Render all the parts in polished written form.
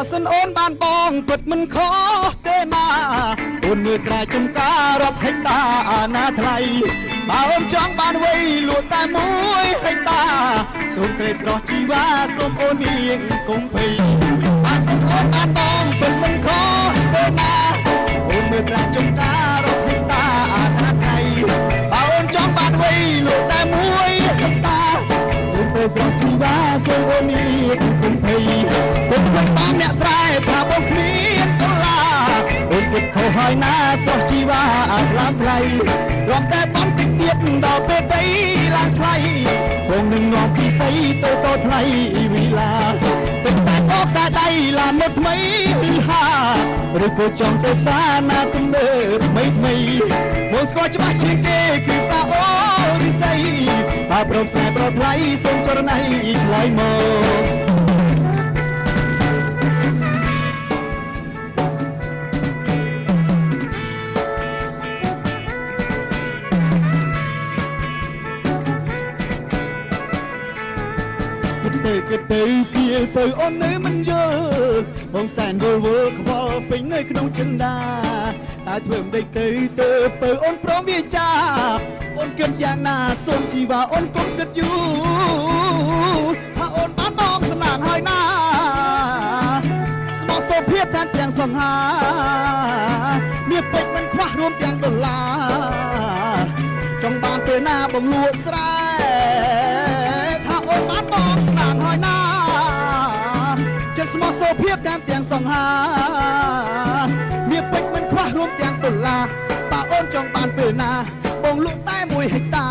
បើសិនអូនបានបងពិតមិនខុសទេណាអូនមើលស្រែចំការរាប់ហិកតាអាណាថ្លៃបើអូនចង់បានវ័យលួចតែមួយហិកតាសូមត្រីស្រស់ជីវ៉ាសូមអូននាងកុំភ័យបើសិនអូនបានបងពិតមិនខុសទេណាអូនមើលស្រែចំការរាប់ហិកតាអាណាថ្លៃបើអូនចង់បានវ័យលួចតែមួយហិកតាសូមត្រីស្រស់ជីវ៉ាសូមអូននាងកុំភ័យគុំឃើញបានអ្នកស្រែថាបងគ្មានដុល្លារអូនគិតខុសហើយណាស្រស់ជីវ៉ាអាថ្លាថ្លៃរំតែបងតិចទៀតដល់ពេលដីឡើងថ្លៃបងនឹងនាំពីស័យទៅថ្លៃវិឡាទឹកសាច់អកសាច់ដៃឡានមកថ្មីពីហាឬក៏ចង់ទៅផ្សារណាទំនើបថ្មីមកស្គាល់ច្បាស់ជាងគេគឺផ្សារអូរិស័យបើព្រមស្នេហ៍ប្រថ្លៃសូមចរណៃឆ្លើយមកគិតទៅគៀលទៅអូននៅមិនយល់បងសែនវល់ខ្វល់ពេញនៅក្នុងចិន្តាតើធ្វើមិនដេចទៅទៅអូនព្រមវាចាអូនគិតយ៉ាងណាសូមជីវ៉ាអូនកុំគិតយូរថាអូនបានបងសំណាងហើយណាស្មោះសោភាពថាទាំងសង្ហាមានពេជ្រមិនខ្វះរួមទាំងដុល្លារចង់បានពេលណាបងលក់ស្រែថាអូនបានបងសំណាងហើយណាចិត្តស្មោះសោភាពតាមទាំងសង្ហាមានពេជ្រមិនខ្វះរួមទាំងដុល្លារតើអូនចង់បានពេលណាបងលក់តែ1ហិកតា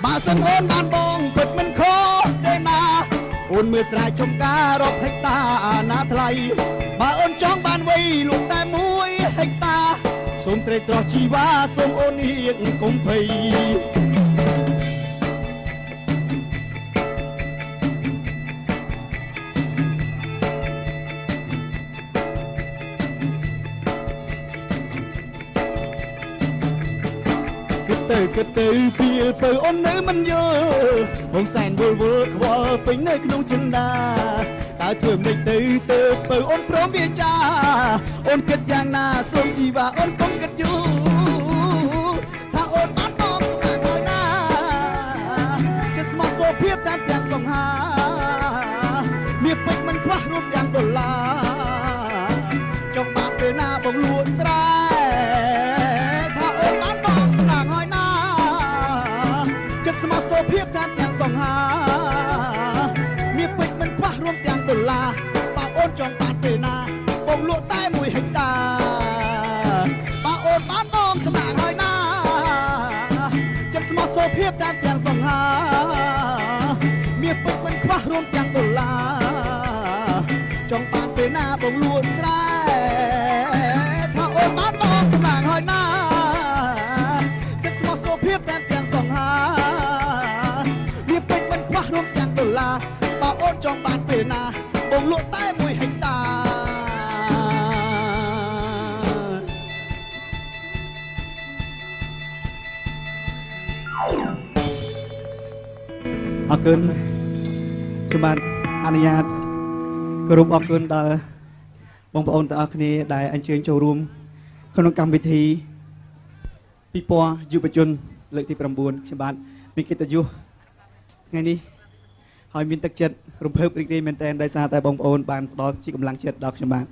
បើសិនអូនបានបងពិតមិនខុសទេណាអូនមើលស្រែចំការរាប់ហិកតាអាណាថ្លៃបើអូនចង់បានវ័យលក់តែ1ហិកតាសូមស្រីស្រស់ជីវ៉ាសូមអូននាងកុំភ័យគិតទៅគៀលទៅអូននៅមិនយល់បងសែនវល់ខ្វល់ពេញនៅក្នុងចិន្តាតើធ្វើមិនទៅអូនព្រមវាចាអូនគិតយ៉ាងណាសូមជីវ៉ាអូនកុំគិតយូរថាអូនបានបងស្នេហ៍ហើយណាចិត្តស្មោះសោភាពតាមទាំងសង្ហាមានពេជ្រមិនខ្វះរួមទាំងដុល្លារចង់បានពេលណាបងលក់ស្រែថាអូនបានបងស្នេហ៍ហើយណាចិត្តស្មោះសោភាពតាមទាំងសង្ហាមានពេជ្រមិនខ្វះរួមទាំងដុល្លារបើអូនចង់បានពេលណាបងលក់តែ1ហិកតាបើអូនបានបងស្នេហ៍ហើយណាចិត្តស្មោះសោភាពតាមទាំងសង្ហាមានពេជ្រមិនខ្វះរួមទាំងដុល្លារចង់បានពេលណាបងលក់ស្រែថាអូនបានបងស្នេហ៍ហើយណាចិត្តស្មោះសោភាពតាមទាំងសង្ហាមានពេជ្រមិនខ្វះរួមទាំងដុល្លារបើអូនចង់បានពេលណាបងលក់តែ1ហិកតាអរគុណខ្ញុំបាទអនុញ្ញាតគោរពអរគុណដល់បងប្អូនទាំងអស់គ្នាដែលអញ្ជើញចូលរួមក្នុងកម្មវិធីពិព័រណ៍យុវជនលើកទី9ខ្ញុំបាទមានកិត្តិយសថ្ងៃនេះហើយមានទឹកចិត្តរំភើបរីករាយមែនទែនដោយសារតែបងប្អូនបានផ្ដល់ជាកម្លាំងចិត្តដល់ខ្ញុំបាទ